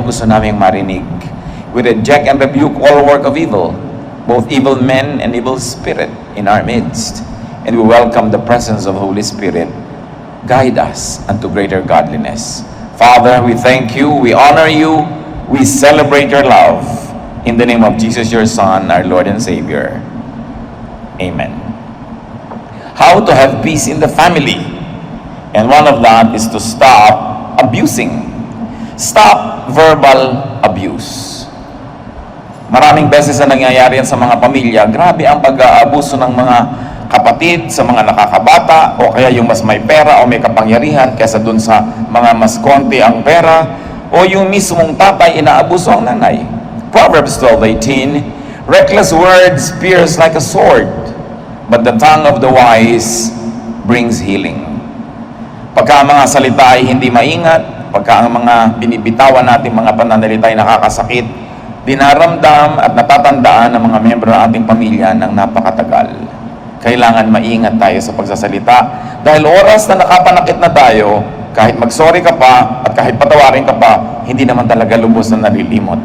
gusto naming marinig. We reject and rebuke all work of evil, both evil men and evil spirit in our midst. And we welcome the presence of Holy Spirit. Guide us unto greater godliness. Father, we thank you, we honor you, we celebrate your love. In the name of Jesus, your Son, our Lord and Savior. Amen. How to have peace in the family. And one of that is to stop abusing. Stop verbal abuse. Maraming beses na nangyayari yan sa mga pamilya. Grabe ang pag-aabuso ng mga kapatid sa mga nakakabata, o kaya yung mas may pera o may kapangyarihan kaysa dun sa mga mas konti ang pera, o yung mismong tatay inaabuso ang nanay. Proverbs 12:18, reckless words pierce like a sword, but the tongue of the wise brings healing. Pagka ang mga salita ay hindi maingat, pagka ang mga binibitawan natin mga pananalita ay nakakasakit, dinaramdam at natatandaan ng mga miyembro ng ating pamilya ng napakatagal. Kailangan maingat tayo sa pagsasalita dahil oras na nakapanakit na tayo, kahit mag-sorry ka pa at kahit patawarin ka pa, hindi naman talaga lubos na nalilimot.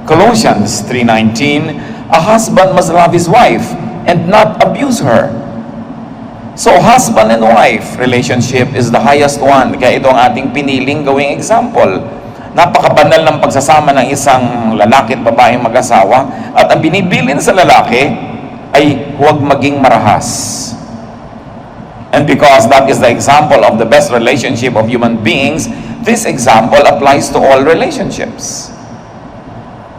Colossians 3:19, a husband must love his wife and not abuse her. So husband and wife relationship is the highest one. Kaya ito ang ating piniling gawing example. Napakabanal ng pagsasama ng isang lalaki at babaeng mag-asawa, at ang binibilin sa lalaki ay huwag maging marahas. And because that is the example of the best relationship of human beings, this example applies to all relationships.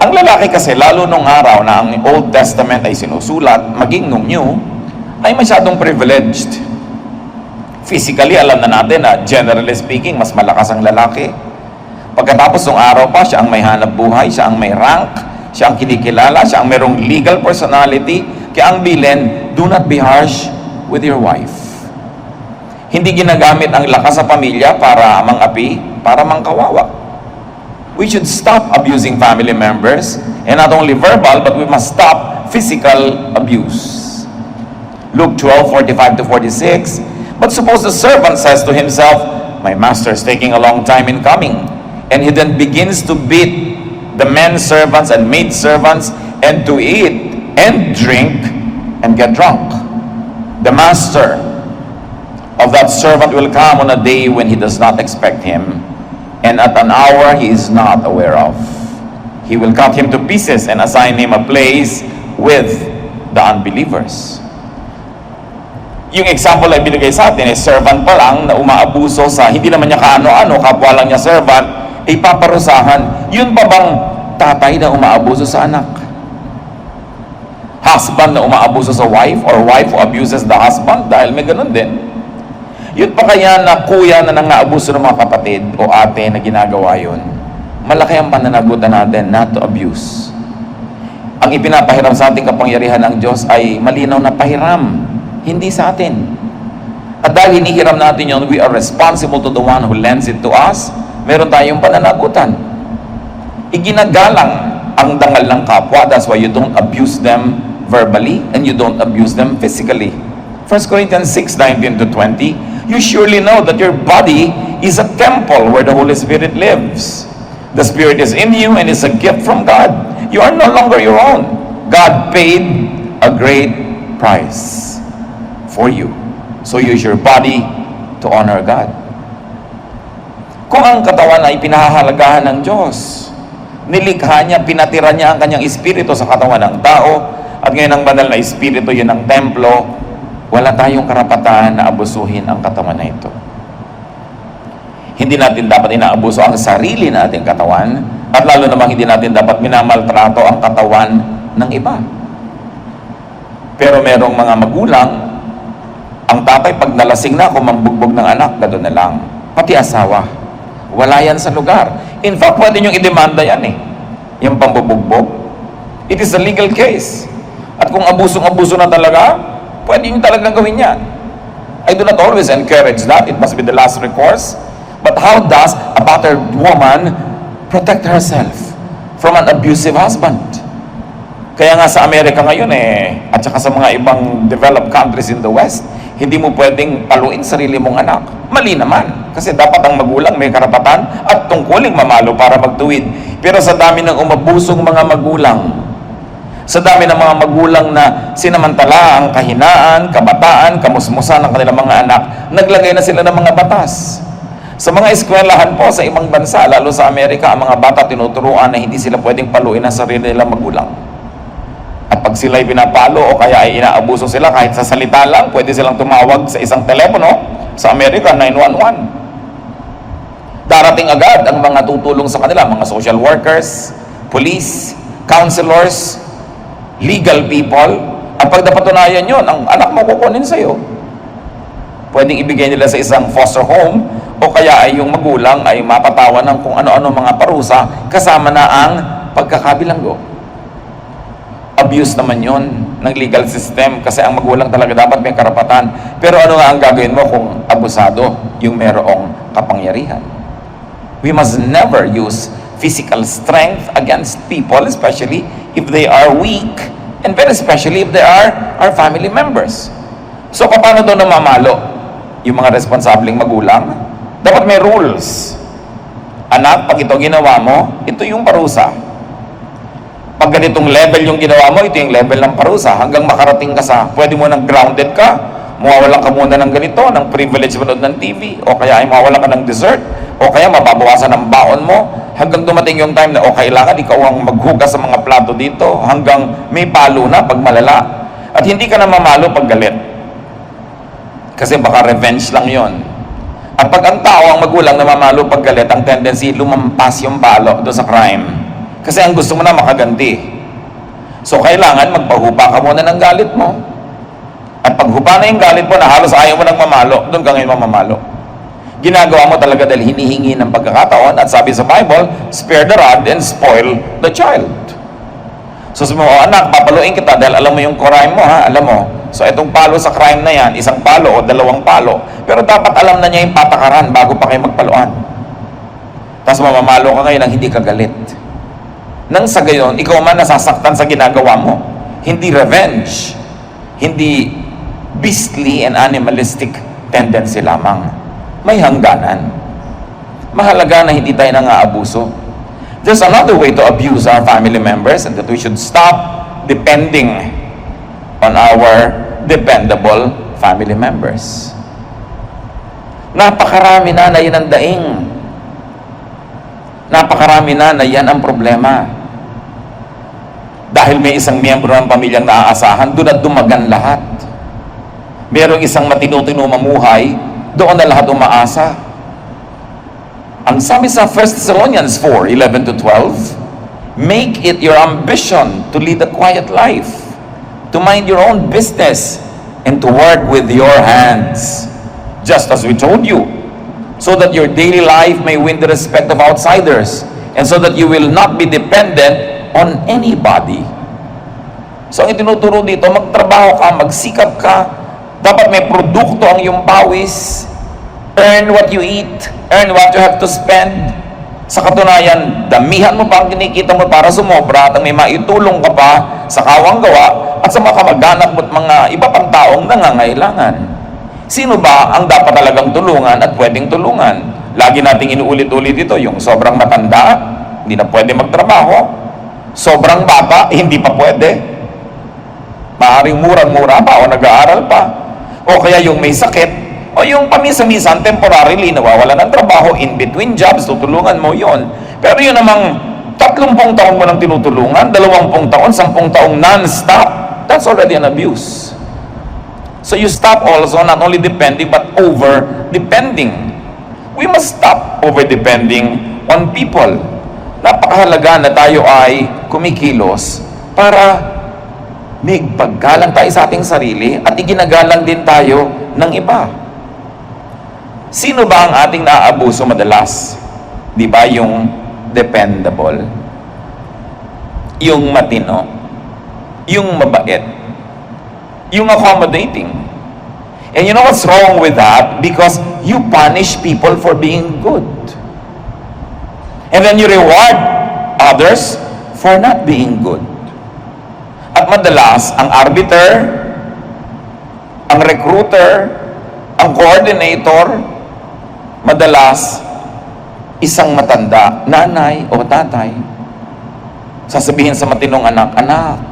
Ang lalaki kasi, lalo nung araw na ang Old Testament ay sinusulat, maging nung New, ay masyadong privileged. Physically, alam na natin na generally speaking, mas malakas ang lalaki. Pagkatapos ng araw pa, siya ang may hanap buhay, siya ang may rank, siya ang kinikilala, siya ang merong legal personality. Kaya ang bilin, do not be harsh with your wife. Hindi ginagamit ang lakas sa pamilya para mangapi, para mangkawawa. We should stop abusing family members, and not only verbal, but we must stop physical abuse. Luke 12:45-46, but suppose the servant says to himself, my master is taking a long time in coming, and he then begins to beat the men servants and maid servants, and to eat and drink and get drunk. The master of that servant will come on a day when he does not expect him, and at an hour he is not aware of. He will cut him to pieces and assign him a place with the unbelievers. Yung example ay binigay sa atin, servant pa lang na umaabuso sa hindi naman niya kaano-ano, kapwa lang niya servant, ay paparusahan. Yun pa bang tatay na umaabuso sa anak? Husband na umaabuso sa wife, or wife who abuses the husband? Dahil may ganun din. Yun pa kaya na kuya na nangaabuso ng mga kapatid o ate na ginagawa yun? Malaki ang pananagutan natin not to abuse. Ang ipinapahiram sa ating kapangyarihan ng Diyos ay malinaw na pahiram, hindi sa atin. At dahil hinihiram natin yun, we are responsible to the one who lends it to us. Meron tayong pananagutan. Iginagalang ang dangal ng kapwa. That's why you don't abuse them verbally and you don't abuse them physically. 1 Corinthians 6:19-20, you surely know that your body is a temple where the Holy Spirit lives. The Spirit is in you and is a gift from God. You are no longer your own. God paid a great price for you. So use your body to honor God. Kung ang katawan ay pinahahalagahan ng Diyos, nilikha niya, pinatira niya ang kanyang espiritu sa katawan ng tao, at ngayon ang banal na espiritu, yun ang templo, wala tayong karapatan na abusuhin ang katawan na ito. Hindi natin dapat inaabuso ang sarili nating katawan, at lalo namang hindi natin dapat minamaltrato ang katawan ng iba. Pero merong mga magulang, ang tatay pag nalasing na, kung mambugbog ng anak, gano'n na lang. Pati asawa, wala yan sa lugar. In fact, pwede niyong idemanda yan eh. Yung pambubugbog. It is a legal case. At kung abusong-abuso na talaga, pwede niyong talagang gawin yan. I do not always encourage that. It must be the last recourse. But how does a battered woman protect herself from an abusive husband? Kaya nga sa Amerika ngayon at saka sa mga ibang developed countries in the West, hindi mo pwedeng paluin sarili mong anak. Mali naman. Kasi dapat ang magulang may karapatan at tungkuling mamalo para magtuwid. Pero sa dami ng umabusong mga magulang, sa dami ng mga magulang na sinamantala ang kahinaan, kabataan, kamusmusan ng kanilang mga anak, naglagay na sila ng mga batas. Sa mga eskwelahan po sa ibang bansa, lalo sa Amerika, ang mga bata tinuturuan na hindi sila pwedeng paluin ang sarili nilang magulang. At pag sila'y pinapalo o kaya ay inaabuso sila kahit sa salita lang, pwede silang tumawag sa isang telepono sa Amerika, 911. Darating agad ang mga tutulong sa kanila, mga social workers, police, counselors, legal people, at pag napatunayan yun, ang anak mo kukunin sa'yo. Pwedeng ibigay nila sa isang foster home, o kaya ay yung magulang ay mapatawan ng kung ano-ano mga parusa, kasama na ang pagkakabilanggo. Abuse naman yon ng legal system, kasi ang magulang talaga dapat may karapatan. Pero ano nga ang gagawin mo kung abusado yung merong kapangyarihan? We must never use physical strength against people, especially if they are weak, and very especially if they are our family members. So, paano doon namamalo yung mga responsableng magulang? Dapat may rules. Anak, pag ito ginawa mo, ito yung parusa. Pag ganitong level yung ginawa mo, ito yung level ng parusa. Hanggang makarating ka sa, pwede mo nang grounded ka, mawawalan ka muna ng ganito, ng privilege manood ng TV, o kaya ay mawawalan ka ng dessert, o kaya mababawasan ang baon mo, hanggang dumating yung time na kailangan ikaw ang maghugas sa mga plato dito, hanggang may palo na pag malala. At hindi ka na mamalo pag galit. Kasi baka revenge lang yon. At pag ang tao, ang magulang na mamalo pag galit, ang tendency lumampas yung palo doon sa crime. Kasi ang gusto mo na makaganti. So kailangan magpahupa ka muna ng galit mo. At pag hupa na yung galit mo na halos ayaw mo nang mamalo, doon ka ngayon mamamalo. Ginagawa mo talaga dahil hinihingi ng pagkakataon, at sabi sa Bible, spare the rod and spoil the child. So sabi mo, anak, papaluin kita dahil alam mo yung crime mo, ha? Alam mo. So itong palo sa crime na yan, isang palo o dalawang palo. Pero dapat alam na niya yung patakaran bago pa kayo magpaluan. Tapos mamamalo ka ngayon nang hindi ka galit. Nang sa gayon, ikaw man nasasaktan sa ginagawa mo. Hindi revenge. Hindi beastly and animalistic tendency lamang. May hangganan. Mahalaga na hindi tayo nang-aabuso. There's another way to abuse our family members, and that we should stop depending on our dependable family members. Napakarami na yan ang daing. Napakarami na yan ang problema. Dahil may isang miyembro ng pamilyang naaasahan, doon at dumagan lahat. Merong isang matino-tino mamuhay, doon na lahat umaasa. Ang sabi sa 1 Thessalonians 4:11-12, make it your ambition to lead a quiet life, to mind your own business, and to work with your hands, just as we told you, so that your daily life may win the respect of outsiders, and so that you will not be dependent on anybody. So ang itinuturo dito, magtrabaho ka, magsikap ka, dapat may produkto ang iyong pawis, earn what you eat, earn what you have to spend. Sa katunayan, damihan mo pa ang kinikita mo para sumobra at may maitulong ka pa sa kawang gawa at sa mga kamag-anak mo at mga iba pang taong nangangailangan. Sino ba ang dapat talagang tulungan at pwedeng tulungan? Lagi nating inuulit-ulit ito, yung sobrang matanda, hindi na pwede magtrabaho. Sobrang bata, hindi pa pwede. Maaaring murang-mura pa o nag-aaral pa. O kaya yung may sakit, o yung paminsan-minsan temporarily nawawala ng trabaho, in between jobs, tutulungan mo yon. Pero yun namang 30 taon mo nang tinutulungan, 20 taon, 10 taong non-stop, that's already an abuse. So you stop also not only depending but over-depending. We must stop over-depending on people. Napakahalaga na tayo ay kumikilos para may paggalang tayo sa ating sarili at iginagalang din tayo ng iba. Sino ba ang ating naaabuso madalas? Di ba yung dependable, yung matino, yung mabait, yung accommodating. And you know what's wrong with that? Because you punish people for being good. And then you reward others for not being good. At madalas, ang arbiter, ang recruiter, ang coordinator, Madalas, isang matanda, nanay o tatay, sasabihin sa matinong anak, "Anak,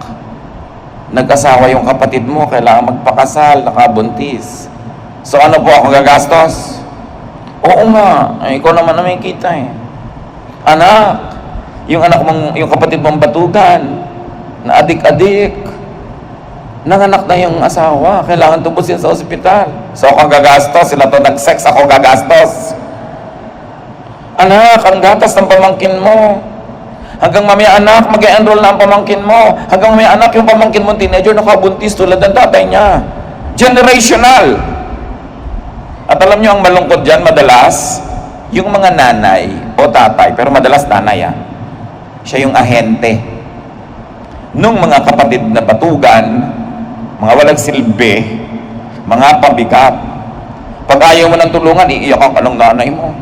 nag-asawa yung kapatid mo, kailangan magpakasal, nakabuntis. So ano po ako gagastos?" "Oo nga, ay, ikaw naman na may kita eh." "Anak, yung anak mong, yung kapatid mong batugan, na adik-adik, nanganak na yung asawa, kailangan tubusin sa ospital. So ako gagastos, sila to nag-sex, ako gagastos." "Anak, ang gatas ng pamangkin mo. Hanggang mamaya anak, mag-enroll na ang pamangkin mo. Hanggang mamaya anak, yung pamangkin mo teenager, nakabuntis tulad ng tatay niya." Generational. At alam niyo ang malungkot dyan, madalas, yung mga nanay o tatay, pero madalas nanay siya yung ahente nung mga kapatid na batugan, mga walang silbi, mga pabigat. Pag ayaw mo ng tulungan, iiyak ka ng nanay mo.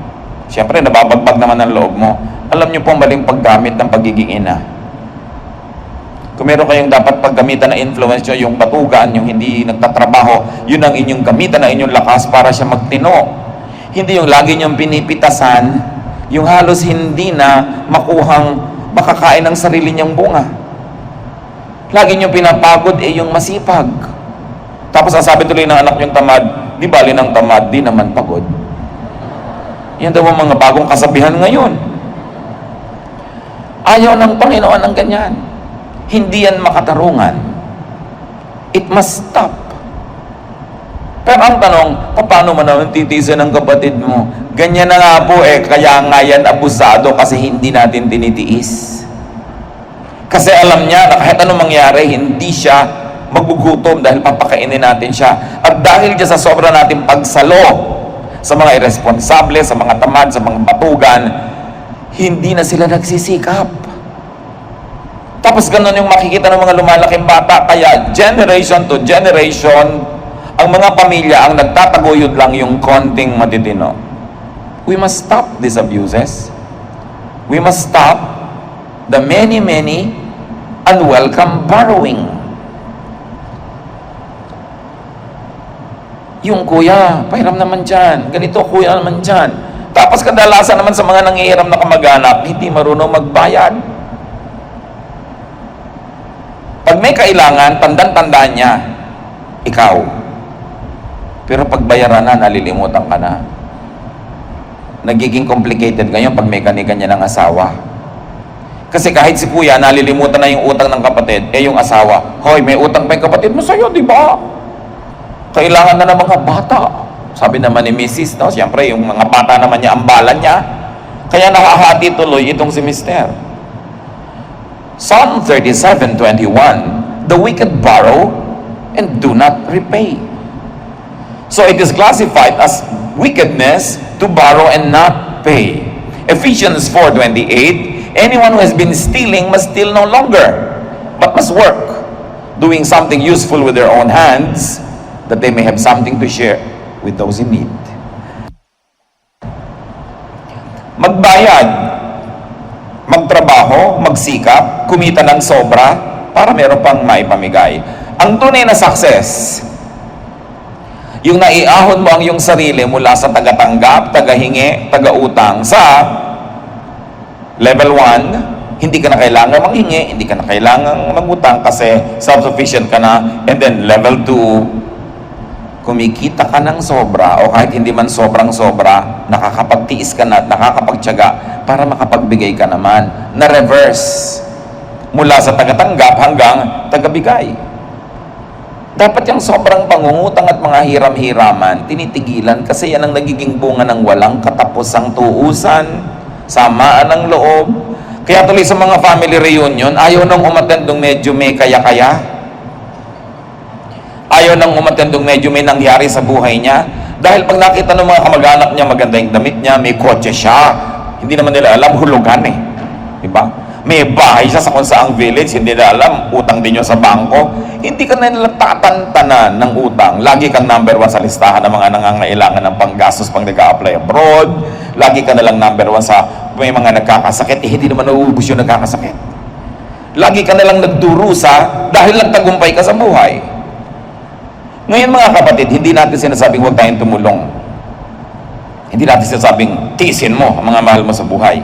Siyempre, nababagbag naman ang loob mo. Alam niyo po ang maling paggamit ng pagiging ina. Kung meron kayong dapat paggamitan na influence nyo, yung batugan, yung hindi nagtatrabaho, yun ang inyong gamitan na inyong lakas para siya magtino. Hindi yung lagi nyong pinipitasan, yung halos hindi na makuhang makakain ng sarili niyang bunga. Lagi nyong pinapagod yung masipag. Tapos sasabi tuloy ng anak yung tamad, "Di bali ng tamad, di naman pagod." Yan daw ang mga bagong kasabihan ngayon. Ayaw ng Panginoon ng ganyan. Hindi yan makatarungan. It must stop. Pero ang tanong, paano mo naman titiisin ng kapatid mo? Ganyan na nga po kaya nga yan abusado kasi hindi natin tinitiis. Kasi alam niya na kahit anong mangyari, hindi siya magugutom dahil papakainin natin siya. At dahil dyan sa sobra natin pagsalo sa mga irresponsable, sa mga tamad, sa mga batugan, hindi na sila nagsisikap. Tapos ganun yung makikita ng mga lumalaking bata. Kaya generation to generation, ang mga pamilya ang nagtataguyod lang yung konting matitino. We must stop these abuses. We must stop the many unwelcome borrowing. Yung kuya, pahiram naman dyan. Ganito, kuya naman dyan. Tapos kadalasan naman sa mga nangihiram na kamag-anak, hindi marunong magbayad. Pag may kailangan, tandaan-tandaan niya, ikaw. Pero pag bayaran na, nalilimutan ka na. Nagiging complicated ngayon pag may kanya-kanya ng asawa. Kasi kahit si kuya, nalilimutan na yung utang ng kapatid, yung asawa, "Hoy, may utang pa yung kapatid mo sa'yo, di ba? Kailangan na ng mga bata." Sabi naman ni Mrs., no? Siyempre, yung mga bata naman niya, ang bala niya. Kaya nakahati tuloy itong si Mr. Psalm 37:21, "The wicked borrow and do not repay." So it is classified as wickedness to borrow and not pay. Ephesians 4:28, "Anyone who has been stealing must steal no longer, but must work, doing something useful with their own hands, that they may have something to share with those in need." Magbayad, magtrabaho, magsikap, kumita ng sobra para meron pang maipamigay. Ang tunay na success, yung naiahon mo ang iyong sarili mula sa tagatanggap, tagahingi, tagautang sa level 1, hindi ka na kailangan manghingi, hindi ka na kailangan mangutang kasi self-sufficient ka na. And then level 2, kumikita ka ng sobra o kahit hindi man sobrang sobra, nakakapagtiis ka na at nakakapagtiyaga para makapagbigay ka naman. Na reverse, mula sa tagatanggap hanggang tagabigay. Dapat yung sobrang pangungutang at mga hiram-hiraman, tinitigilan kasi yan ang nagiging bunga ng walang katapusang tuusan, samaan ng loob. Kaya tuloy sa mga family reunion, ayaw nang umattend nung medyo may kaya-kaya. Ayaw nang umattend nung medyo may nangyari sa buhay niya. Dahil pag nakita ng mga kamag-anak niya, maganda yung damit niya, may kotse siya, hindi naman nila alam, hulugan diba? May bahay siya sa kung saang village, hindi nila alam, utang din yun sa bangko. Hindi ka na nila tatantanan ng utang. Lagi kang number 1 sa listahan ng mga nangangailangan ng panggastos pang nag-a-apply abroad. Lagi ka na lang number 1 sa may mga nagkakasakit. Hindi naman nauubos yung nagkakasakit. Lagi ka na lang nagdurusa dahil nagtagumpay ka sa buhay. Ngayon mga kapatid, hindi natin sinasabing huwag tayong tumulong. Hindi natin sinasabing, tiisin mo ang mga mahal mo sa buhay.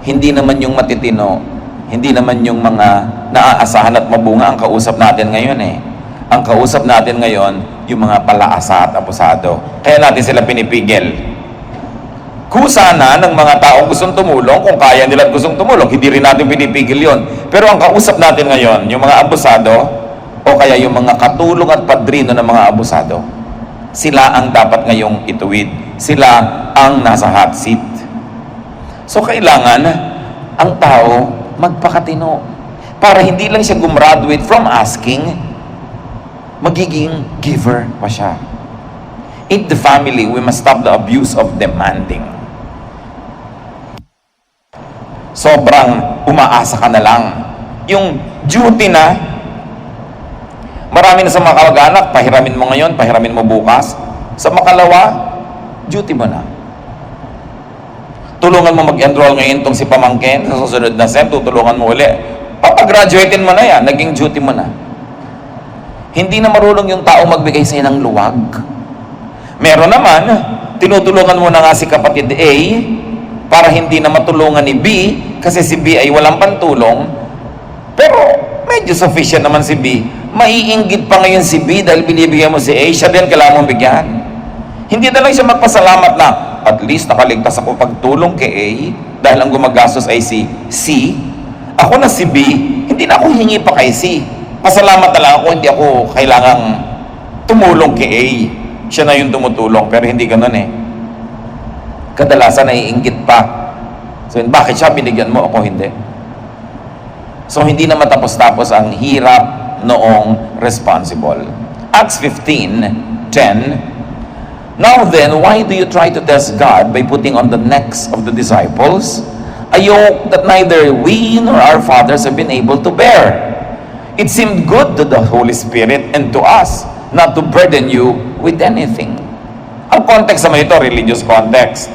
Hindi naman yung matitino, hindi naman yung mga naaasahan at mabunga ang kausap natin ngayon eh. Ang kausap natin ngayon, yung mga palaasa at abusado. Kaya natin sila pinipigil. Kusa na ng mga taong gustong tumulong, kung kaya nila at gustong tumulong, hindi rin natin pinipigil yon. Pero ang kausap natin ngayon, yung mga abusado, o kaya yung mga katulong at padrino ng mga abusado, sila ang dapat ngayong ituwid. Sila ang nasa hot seat. So kailangan ang tao magpakatino para hindi lang siya gumraduate from asking, magiging giver pa siya. In the family, we must stop the abuse of demanding. Sobrang umaasa ka na lang. Yung duty na, marami na sa mga kamag-anak, pahiramin mo ngayon, pahiramin mo bukas. Sa makalawa, duty mo na. Tulungan mo mag-enroll ngayon itong si pamangkin, sa susunod na SEM, tutulungan mo uli. Papagraduatein mo na yan, naging duty mo na. Hindi na marunong yung tao magbigay sa'yo ng luwag. Meron naman, tinutulungan mo na nga si kapatid A, para hindi na matulungan ni B, kasi si B ay walang pantulong, pero medyo sufficient naman si B. Maiinggit pa ngayon si B dahil binibigyan mo si A, siya din kailangan mong bigyan. Hindi na lang siya magpasalamat na, at least nakaligtas ako pagtulong kay A, dahil ang gumagastos ay si C. Ako na si B, hindi na ako hingi pa kay C. Pasalamat na lang ako, hindi ako kailangang tumulong kay A. Siya na yung tumutulong, pero hindi ganun eh. Kadalasan naiinggit pa. So, bakit siya binigyan mo, ako hindi? So, hindi na matapos-tapos ang hirap noong responsible. Acts 15:10. Now then, why do you try to test God by putting on the necks of the disciples a yoke that neither we nor our fathers have been able to bear? It seemed good to the Holy Spirit and to us not to burden you with anything. Ang context naman ito, religious context.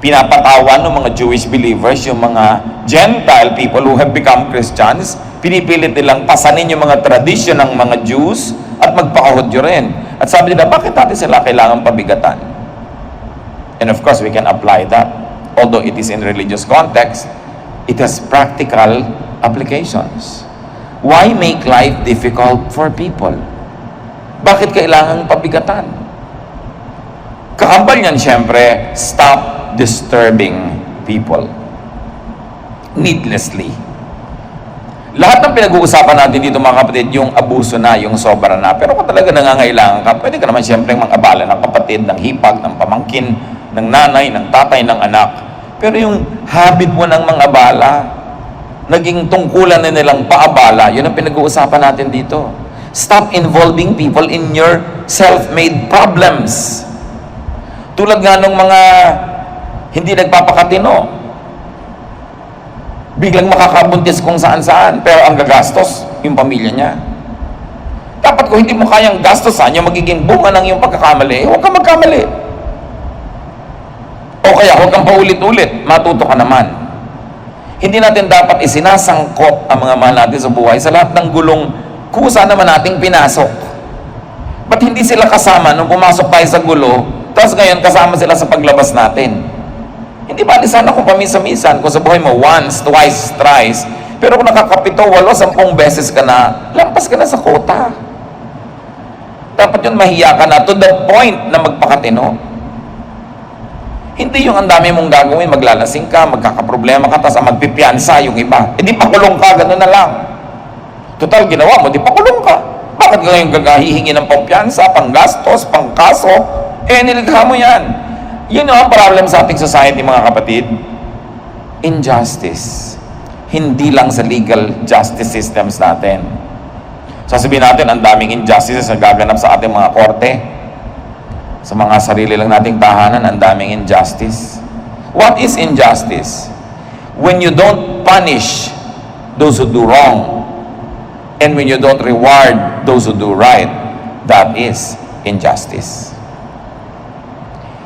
Pinapatawan ng mga Jewish believers, yung mga Gentile people who have become Christians, pinipilit nilang pasanin yung mga tradisyon ng mga Jews at magpakahudyo rin. At sabi nila, bakit natin sila kailangan pabigatan? And of course, we can apply that. Although it is in religious context, it has practical applications. Why make life difficult for people? Bakit kailangan pabigatan? Kakambal niyan, syempre, stop disturbing people needlessly. Lahat ng pinag-uusapan natin dito mga kapatid, yung abuso na, yung sobra na. Pero kung talaga nangangailangan ka, pwede ka naman siyempre mang-abala ng kapatid, ng hipag, ng pamangkin, ng nanay, ng tatay, ng anak. Pero yung habit mo ng mang-abala, naging tungkulan na nilang paabala, yun ang pinag-uusapan natin dito. Stop involving people in your self-made problems. Tulad nga nung mga hindi nagpapakatino, biglang makakabuntis kung saan-saan, pero ang gagastos, yung pamilya niya. Dapat kung hindi mo kayang gastosan, yung magiging bunga ng yung pagkakamali, huwag kang magkamali. O kaya, huwag kang paulit-ulit, matuto ka naman. Hindi natin dapat isinasangkot ang mga mahal natin sa buhay sa lahat ng gulong kusa naman nating pinasok. Ba't hindi sila kasama nung pumasok tayo sa gulo, tapos ngayon kasama sila sa paglabas natin? Hindi ba sana kung pamisa-misan, kung sa buhay mo once, twice, thrice, pero kung nakakapito, 8, 10 beses ka na, lampas ka na sa kota. Dapat yun mahiya ka na to the point na magpakatino. Hindi yung ang dami mong gagawin, maglalasing ka, magkakaproblema ka, tapos magpipiansa yung iba. Eh di pakulong ka, gano'n na lang. Total, ginawa mo, di pakulong ka. Bakit ka ngayon gagahihingi ng pampiyansa, panggastos, pangkaso? Eh, nilikha mo yan. Yun ang problem sa ating society, mga kapatid. Injustice. Hindi lang sa legal justice systems natin. Sasabihin natin, ang daming injustices na gaganap sa ating mga korte. Sa mga sarili lang nating tahanan, ang daming injustice. What is injustice? When you don't punish those who do wrong, and when you don't reward those who do right, that is injustice.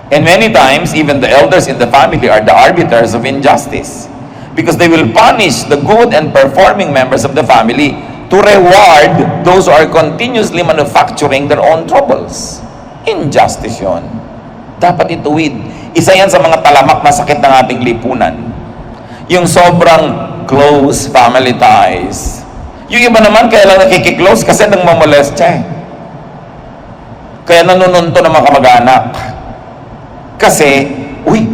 And many times, even the elders in the family are the arbiters of injustice. Because they will punish the good and performing members of the family to reward those who are continuously manufacturing their own troubles. Injustice yun. Dapat ituwid. Isa yan sa mga talamak na sakit ng ating lipunan. Yung sobrang close family ties. Yung iba naman, kaya lang nakikiklose kasi nang mamolest siya. Kaya nanununto ng mga kamag-anak. Kasi, uy,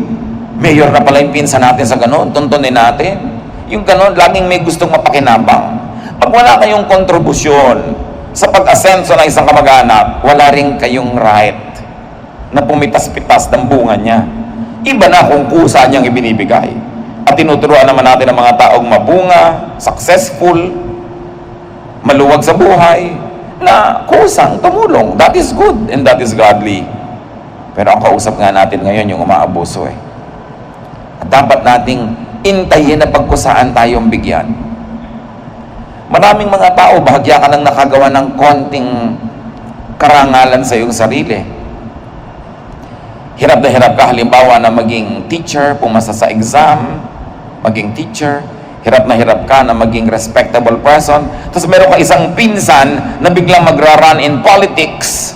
mayor na pala yung pinsan natin sa ganon, tuntunin natin. Yung ganon, laging may gustong mapakinabang. Pag wala kayong kontribusyon sa pag-asenso ng isang kamag-anak, wala rin kayong right na pumitas-pitas ng bunga niya. Iba na kung kusa niyang ibinibigay. At tinuturuan naman natin ang mga taong mabunga, successful, maluwag sa buhay, na kusang tumulong. That is good and that is godly. Pero ang kausap nga natin ngayon yung umaabuso eh. At dapat nating intayin na pagkusaan tayong bigyan. Maraming mga tao, bahagya ka nang nakagawa ng konting karangalan sa iyong sarili. Hirap na hirap ka halimbawa na maging teacher, pumasa sa exam, maging teacher. Hirap na hirap ka na maging respectable person. Tapos meron ka isang pinsan na biglang magra-run in politics.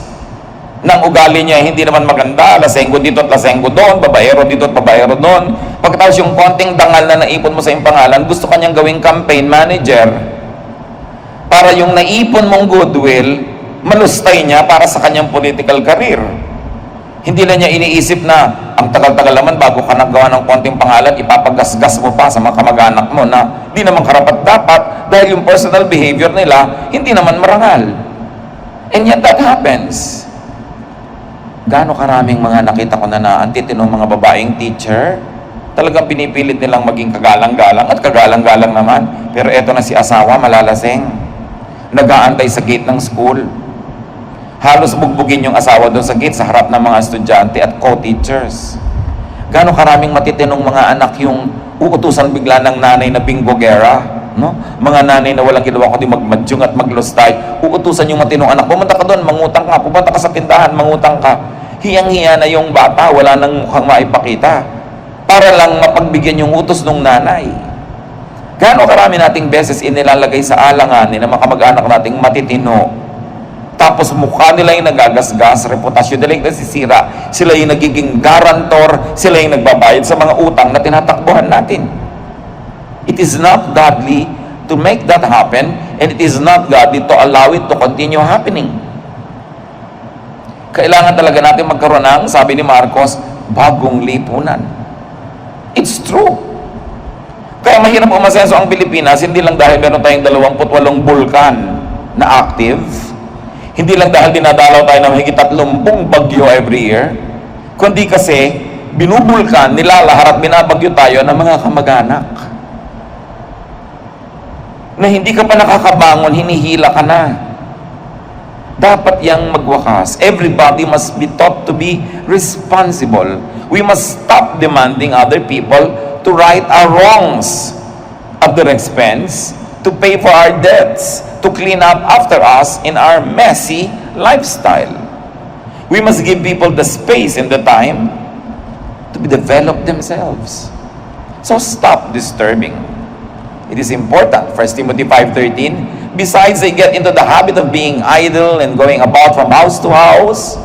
Nang ugali niya hindi naman maganda, lasenggo dito at lasenggo doon, babaero dito at babaero doon. Pagkatapos yung konting dangal na naipon mo sa iyong pangalan, gusto kanyang gawing campaign manager para yung naipon mong goodwill, malustay niya para sa kanyang political career. Hindi na niya iniisip na ang tagal-tagal naman bago ka nagawa ng konting pangalan, ipapagasgas mo pa sa mga kamag-anak mo na di naman karapat-dapat dahil yung personal behavior nila hindi naman marangal. And yet that happens. Gaano karaming mga nakita ko na antitinong mga babaeng teacher, talagang pinipilit nilang maging kagalang-galang at kagalang-galang naman. Pero eto na si asawa, malalasing. Nag-aantay sa gate ng school. Halos bugbugin yung asawa doon sa gate sa harap ng mga estudyante at co-teachers. Gaano karaming matitinong mga anak yung uutusan bigla ng nanay na binggogera, no? Mga nanay na walang ginawa kundi magmadyong at maglustay. Uutusan yung matinong anak, pumunta ka doon, mangutang ka, pupunta ka sa tindahan, mangutang ka. Hiyang-hiya na yung bata, wala nang mukhang maipakita. Para lang mapagbigyan yung utos ng nanay. Gaano karami nating beses inilalagay sa alanganin ng mga kamag-anak nating matitino. Tapos mukha nila yung nagagasgas, reputasyon nila yung nasisira, sila yung nagiging garantor, sila yung nagbabayad sa mga utang na tinatakbuhan natin. It is not godly to make that happen, and it is not godly to allow it to continue happening. Kailangan talaga natin magkaroon ng, sabi ni Marcos, bagong lipunan. It's true. Kaya mahirap umasenso ang Pilipinas, hindi lang dahil meron tayong 28 bulkan na active, hindi lang dahil dinadalaw tayo ng higit 30 bagyo every year, kundi kasi binubulkan, nilalahar at binabagyo tayo ng mga kamag-anak. Na hindi ka pa nakakabangon, hinihila ka na. Dapat yang magwakas. Everybody must be taught to be responsible. We must stop demanding other people to right our wrongs at their expense, to pay for our debts, to clean up after us in our messy lifestyle. We must give people the space and the time to develop themselves. So stop disturbing. It is important. 1 Timothy 5:13. Besides, they get into the habit of being idle and going about from house to house.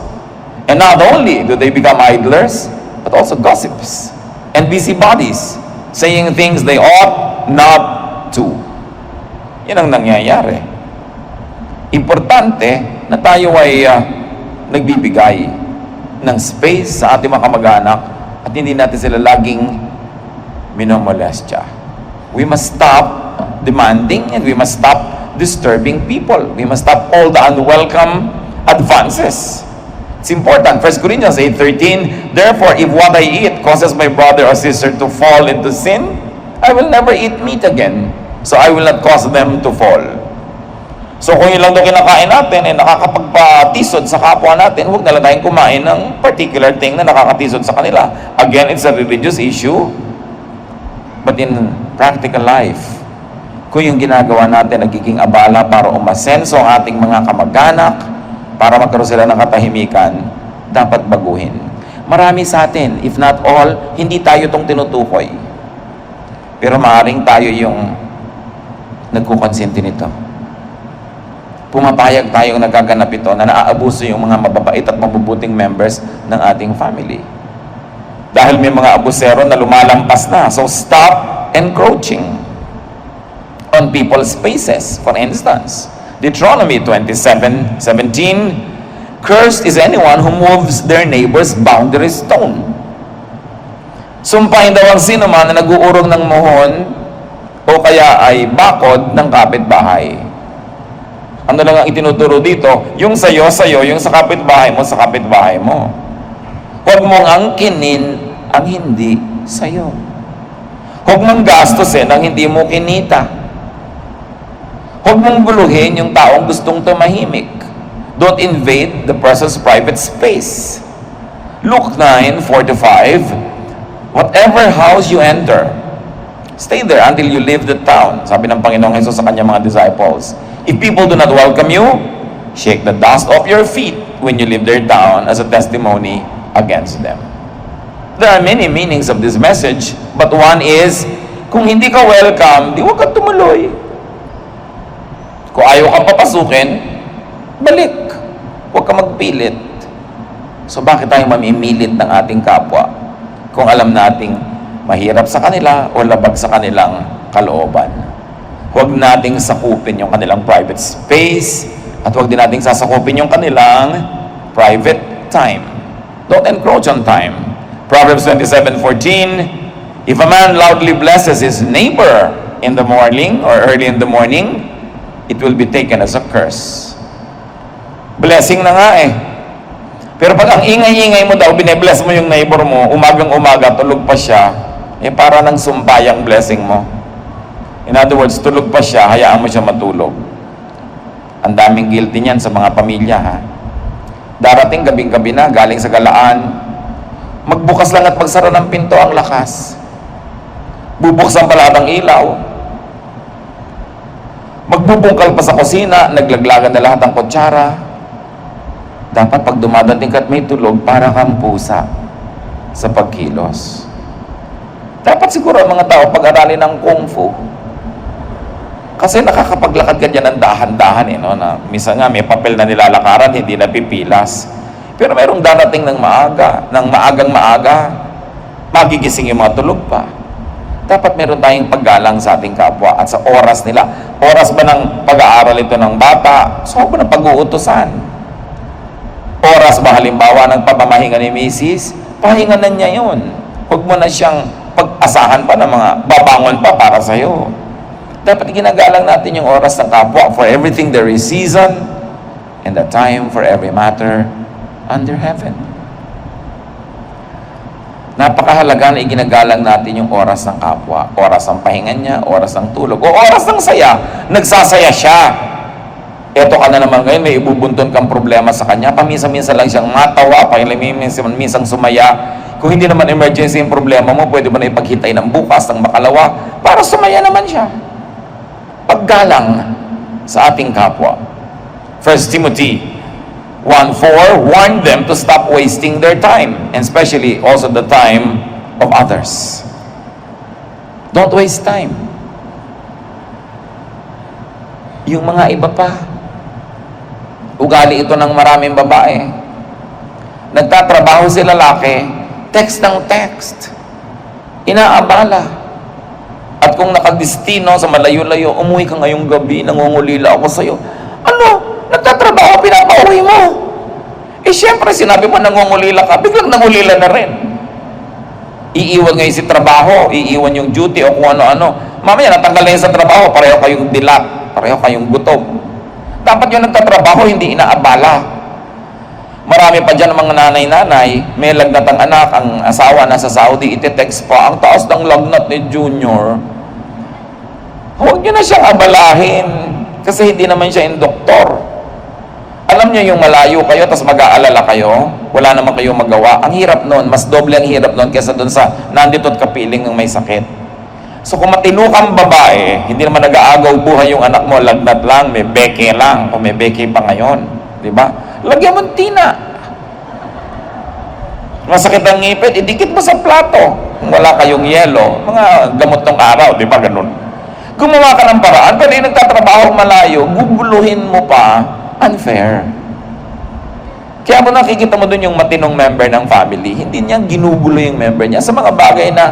And not only do they become idlers, but also gossips and busybodies, saying things they ought not to. Yan ang nangyayari. Importante na tayo ay nagbibigay ng space sa ating mga kamag-anak at hindi natin sila laging minomolestya. We must stop demanding and we must stop disturbing people. We must stop all the unwelcome advances. It's important. 1 Corinthians 8:13, therefore, if what I eat causes my brother or sister to fall into sin, I will never eat meat again. So I will not cause them to fall. So kung yun lang daw kinakain natin ay nakakapagpatisod sa kapwa natin, huwag na lang tayong kumain ng particular thing na nakakatisod sa kanila. Again, it's a religious issue. But in practical life, kung yung ginagawa natin nagiging abala para umasenso ang ating mga kamag-anak, para magkaroon sila ng katahimikan, dapat baguhin. Marami sa atin, if not all, hindi tayo itong tinutukoy. Pero maaaring tayo yung nagkukonsinti nito. pumapayag tayong nagaganap ito na naaabuso yung mga mababait at mabubuting members ng ating family. Dahil may mga abusero na lumalampas na. So stop encroaching on people's spaces. For instance, Deuteronomy 27:17, cursed is anyone who moves their neighbor's boundary stone. Sumpahin daw ang sino man na nag-uurong ng mohon o kaya ay bakod ng kapitbahay. Ano lang ang itinuturo dito? Yung sa'yo, yung sa kapitbahay mo, sa kapitbahay mo. Huwag mong angkinin ang hindi sa'yo. Huwag mong gastusin ang hindi mo kinita. Huwag mong buluhin yung taong gustong tumahimik. Don't invade the person's private space. Luke 9:4-5, whatever house you enter, stay there until you leave the town. Sabi ng Panginoong Hesus sa kanyang mga disciples, if people do not welcome you, shake the dust off your feet when you leave their town as a testimony against them. There are many meanings of this message, but one is, kung hindi ka welcome, di huwag ka tumuloy. Kung ayaw kang papasukin, balik. Huwag ka magpilit. So bakit tayo mamimilit ng ating kapwa kung alam nating mahirap sa kanila o labag sa kanilang kalooban? Huwag nating sakupin yung kanilang private space at huwag din nating sasakupin yung kanilang private time. Don't encroach on time. Proverbs 27:14, if a man loudly blesses his neighbor in the morning or early in the morning, it will be taken as a curse. Blessing na nga eh. Pero pag ang ingay-ingay mo daw, bine-bless mo yung neighbor mo, umagang-umaga, tulog pa siya, eh para nang sumpayang blessing mo. In other words, tulog pa siya, hayaan mo siya matulog. Ang daming guilty niyan sa mga pamilya, ha? Darating gabing-gabi na, galing sa galaan, magbukas lang at magsara ng pinto ang lakas. Bubuksan pa lahat ang ilaw. Magbubungkal pa sa kusina, naglaglagan na lahat ang kutsara. Dapat pag dumadating ka at may tulog, para kang pusa sa pagkilos. Dapat siguro ang mga tao pag-aralin ng Kung Fu. Kasi nakakapaglakad ka dyan ng dahan-dahan eh, no? Na minsan nga may papel na nilalakaran, hindi napipilas. Pero mayroong darating ng maaga, ng maagang-maaga, magigising yung mga tulog pa. Dapat meron tayong paggalang sa ating kapwa at sa oras nila. Oras ba ng pag-aaral ito ng bata? Sobra ng pag-uutosan. Oras ba halimbawa ng pamamahinga ni Mrs.? Pahinga na niya yun. Huwag mo na siyang pag-asahan pa ng mga babangon pa para sa'yo. Dapat ginagalang natin yung oras ng kapwa. For everything there is season, and the time for every matter under heaven. Napakahalaga na iginagalang natin yung oras ng kapwa. Oras ng pahinga niya, oras ng tulog, o oras ng saya. Nagsasaya siya. Eto ka na naman ngayon, may ibubunton kang problema sa kanya. Paminsan-minsan lang siyang matawa, paminsan-minsan sumaya. Kung hindi naman emergency yung problema mo, pwede mo na ipaghintay ng bukas, ng makalawa, para sumaya naman siya. Paggalang sa ating kapwa. 1 Timothy 1:4, warn them to stop wasting their time, and especially also the time of others. Don't waste time. Yung mga iba pa, ugali ito ng maraming babae. Nagtatrabaho si lalaki, text ng text. Inaabala. At kung nakadistino sa malayo-layo, umuwi ka ngayong gabi, nangungulila ako sa'yo. Ano? Nagtatrabaho, pinapauwi mo. Eh syempre, sinabi mo nangungulila ka, biglang nangulila na rin. Iiwan ngayon si trabaho, iiwan yung duty o kung ano-ano. Mamaya, natanggal na yun sa trabaho, pareho kayong dilat, pareho kayong gutom. Dapat yung nagtatrabaho, hindi inaabala. Marami pa dyan mga nanay-nanay, may lagnat ang anak, ang asawa nasa Saudi, ite-text pa, ang taas ng lagnat ni Junior. Huwag nyo na siyang abalahin, kasi hindi naman siya yung doktor. Alam nyo yung malayo kayo, tapos mag-aalala kayo, wala naman kayong magawa. Ang hirap nun, mas doble ang hirap nun kaysa dun sa nandito at kapiling ng may sakit. So kung matino kang babae, hindi naman nag-aagaw buhay yung anak mo, lagnat lang, may beke lang, kung may beke pa ngayon. Diba? Lagyan mo tina. Masakit ang ngipin, idikit mo sa plato. Kung wala kayong yelo, mga gamot ng araw, di ba ganun? Gumawa ka ng paraan, pero yung nagtatrabaho malayo, guguluhin mo pa, unfair. Kaya mo nakikita mo dun yung matinong member ng family, hindi niya ginugulo yung member niya sa mga bagay na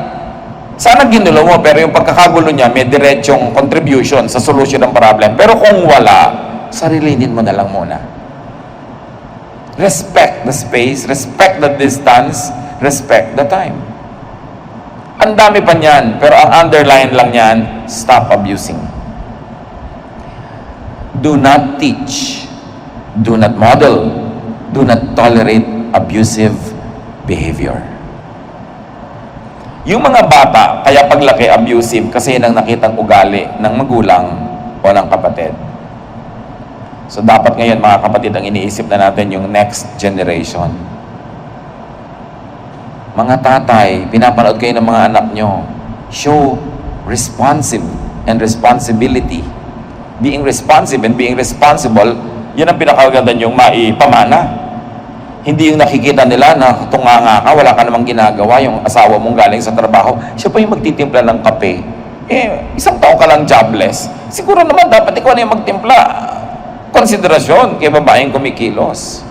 sana ginulo mo, pero yung pagkakagulo niya may diretsong contribution sa solution ng problem. Pero kung wala, sarilinin mo na lang muna. Respect the space, respect the distance, respect the time. Ang dami pa niyan, pero ang underline lang niyan, stop abusing. Do not teach, do not model, do not tolerate abusive behavior. Yung mga bata, kaya paglaki abusive kasi yun ang nakitang ugali ng magulang o ng kapatid. So dapat ngayon mga kapatid, ang iniisip na natin yung next generation. Mga tatay, pinapanood kayo ng mga anak nyo. Show responsive and responsibility. Being responsive and being responsible, yun ang pinakaganda yung maipamana. Hindi yung nakikita nila na tunganga ka, wala ka namang ginagawa, yung asawa mong galing sa trabaho, siya pa yung magtitimpla ng kape. Isang taon ka lang jobless. Siguro naman dapat ikaw na yung magtimpla. Konsiderasyon kay babaeng kumikilos.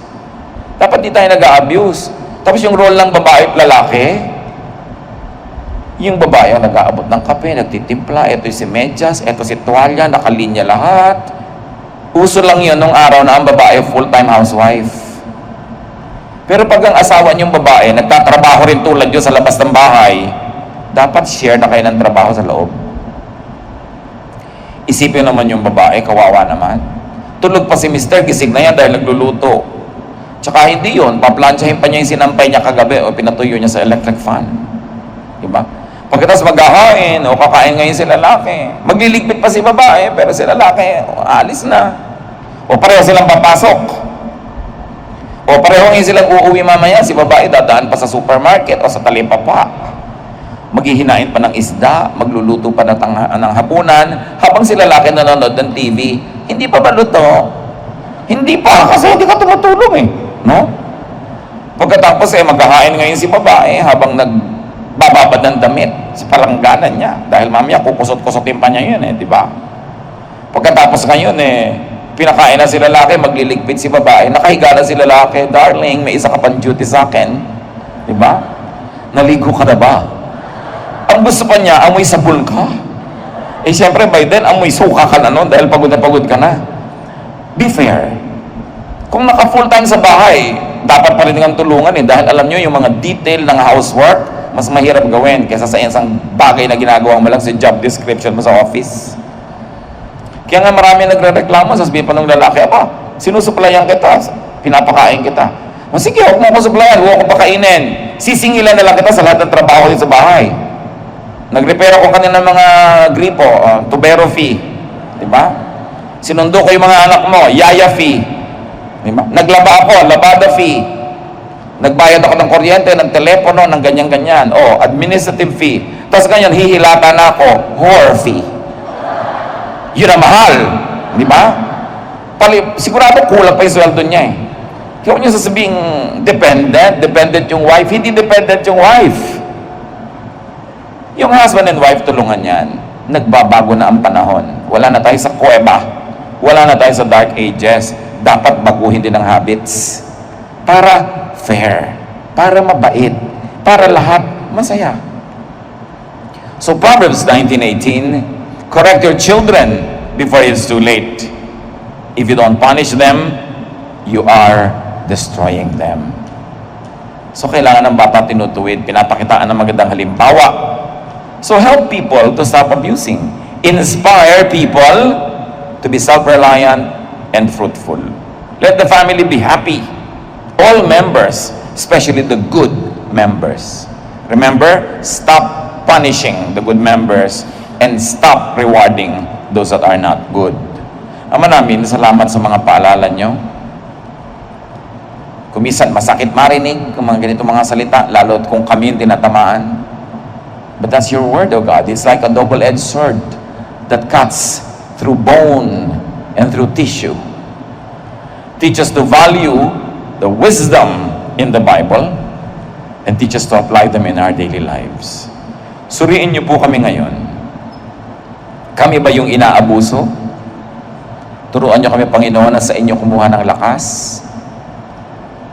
Dapat di tayo nag-a-abuse. Tapos yung role ng babae at lalaki, yung babae ang nag-aabot ng kape, nagtitimpla, ito si medyas, ito si tuwalya, nakalinya lahat. Uso lang yun nung araw na ang babae full-time housewife. Pero pag ang asawa niyong babae, nagtatrabaho rin tulad yun sa labas ng bahay, dapat share na kayo ng trabaho sa loob. Isipin naman yung babae, kawawa naman. Tulog pa si mister, gising na yan dahil nagluluto. Tsaka hindi yun, paplansyahin pa niya yung sinampay niya kagabi o pinatuyo niya sa electric fan. Diba? Pagkatapos maghahain o kakain ngayon si lalaki, magliligpit pa si babae, pero si lalaki, alis na. O pareho silang papasok. O pareho ngayon silang uuwi mamaya, si babae dadaan pa sa supermarket o sa talipapa. Maghihinain pa ng isda, magluluto pa ng hapunan, habang si lalaki nanonood ng TV, hindi pa ba luto? Hindi pa, kasi hindi ka tumutulong eh. No? Pagkatapos maghahain ngayon si babae habang nagbababad ng damit sa palangganan niya. Dahil mamaya kukusot-kusotin pa niya yun di ba? Pagkatapos ngayon pinakain na si lalaki, magliligpit si babae, nakahiga na si lalaki, darling, may isa ka pang duty sa akin. Diba? Naligo ka na ba? Ang gusto pa niya, amoy sabon ka. Siyempre, by then, amoy suka ka na nun dahil pagod na pagod ka na. Be fair. Kung naka full time sa bahay, dapat pa rin ng tulungan dahil alam nyo, yung mga detail ng housework, mas mahirap gawin kaysa sa isang bagay na ginagawa mo lang sa job description mo sa office. Kaya nga marami nagre-reklamo, sasabihin pa ng lalaki, sinusuplayan kita, pinapakain kita. Sige, huwag mo ako suplayan, huwag ako pakainin. Sisingilan na lang kita sa lahat ng trabaho din sa bahay. Nag-repair ako kanina ng mga gripo, tubero fee. Diba? Sinundo ko yung mga anak mo, yaya fee. Diba? Naglaba ako, labada fee. Nagbayad ako ng kuryente, ng telepono, ng ganyan-ganyan. Administrative fee. Tapos ganyan, hihilata na ako, whore fee. Yun ang mahal, di ba? Sigurado kulang pa yung sweldo niya Kaya niyo sasabing dependent yung wife, hindi dependent yung wife. Yung husband and wife tulungan yan. Nagbabago na ang panahon. Wala na tayo sa kuweba, wala na tayo sa dark ages. Dapat baguhin din ang habits. Para fair, para mabait, para lahat masaya. So Proverbs 19:18, correct your children before it's too late. If you don't punish them, you are destroying them. So kailangan ng bata tinutuwid, pinapakitaan ng magandang halimbawa. So help people to stop abusing. Inspire people to be self-reliant and fruitful. Let the family be happy. All members, especially the good members. Remember, stop punishing the good members and stop rewarding those that are not good. Ama namin, salamat sa mga paalala nyo. Kumisan, masakit marinig kung mga ganito mga salita, lalo kung kami yung tinatamaan. But that's your word, O God. It's like a double-edged sword that cuts through bone and through tissue. Teach us to value the wisdom in the Bible and teach us to apply them in our daily lives. Suriin niyo po kami ngayon. Kami ba yung inaabuso? Turuan niyo kami, Panginoon, na sa inyo kumuha ng lakas.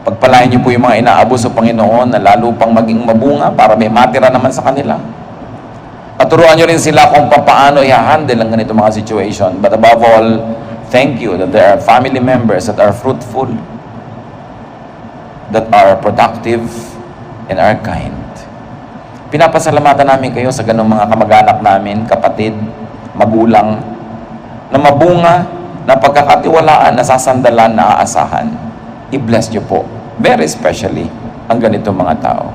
Pagpalain niyo po yung mga inaabuso, Panginoon, na lalo pang maging mabunga para may matira naman sa kanila. At turuan niyo rin sila kung paano i-handle ang ganito mga situation. But above all, thank you that there are family members that are fruitful, that are productive, and are kind. Pinapasalamatan namin kayo sa ganung mga kamag-anak namin, kapatid, magulang, na mabunga, na pagkakatiwalaan, nasasandalan, naaasahan. I-bless niyo po, very especially, ang ganito mga tao.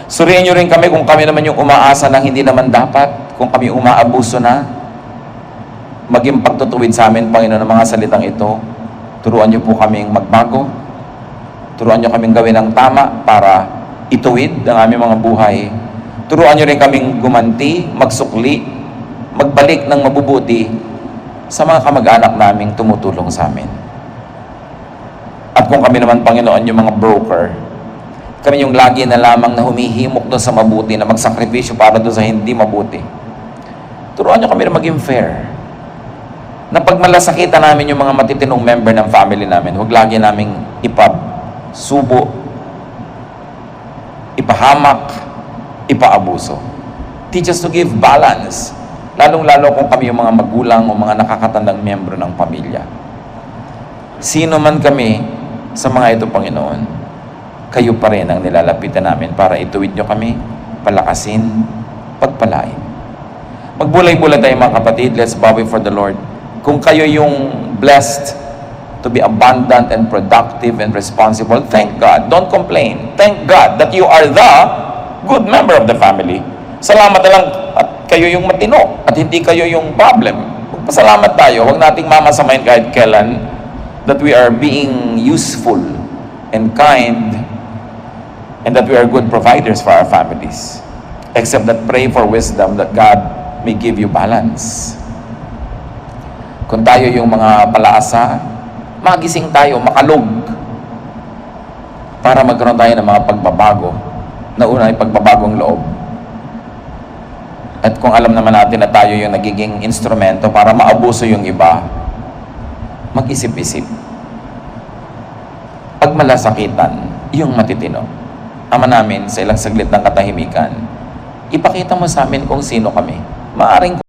Suriin niyo rin kami kung kami naman yung umaasa ng hindi naman dapat, kung kami umaabuso na, maging pagtutuwid sa amin, Panginoon, ng mga salitang ito. Turuan niyo po kaming magbago, turuan niyo kaming gawin ang tama para ituwid ang aming mga buhay. Turuan niyo rin kaming gumanti, magsukli, magbalik ng mabubuti sa mga kamag-anak naming tumutulong sa amin. At kung kami naman, Panginoon, yung mga broker, kami yung lagi na lamang na humihimok doon sa mabuti, na magsakripisyo para doon sa hindi mabuti. Turuan niyo kami na maging fair. Na pag malasakitan namin yung mga matitinong member ng family namin, huwag lagi naming ipasubo, ipahamak, ipaabuso. Teach us to give balance, lalong-lalo kung kami yung mga magulang o mga nakakatandang miyembro ng pamilya. Sino man kami sa mga ito, Panginoon, kayo pa rin ang nilalapitan namin para ituwid nyo kami, palakasin, pagpalain. Magbulay-bulay tayo mga kapatid. Let's bow before the Lord. Kung kayo yung blessed to be abundant and productive and responsible, thank God. Don't complain. Thank God that you are the good member of the family. Salamat na lang at kayo yung matino at hindi kayo yung problem. Magpasalamat tayo. Huwag nating mamasamayin kahit kailan that we are being useful and kind and that we are good providers for our families. Except that pray for wisdom that God may give you balance. Kung tayo yung mga palaasa, magising tayo, makalog para magkaroon tayo ng mga pagbabago. Nauna yung pagbabagong loob. At kung alam naman natin na tayo yung nagiging instrumento para maabuso yung iba, mag-isip-isip. Pag malasakitan, yung matitino. Ama namin, sa ilang saglit ng katahimikan, ipakita mo sa amin kung sino kami. Maaring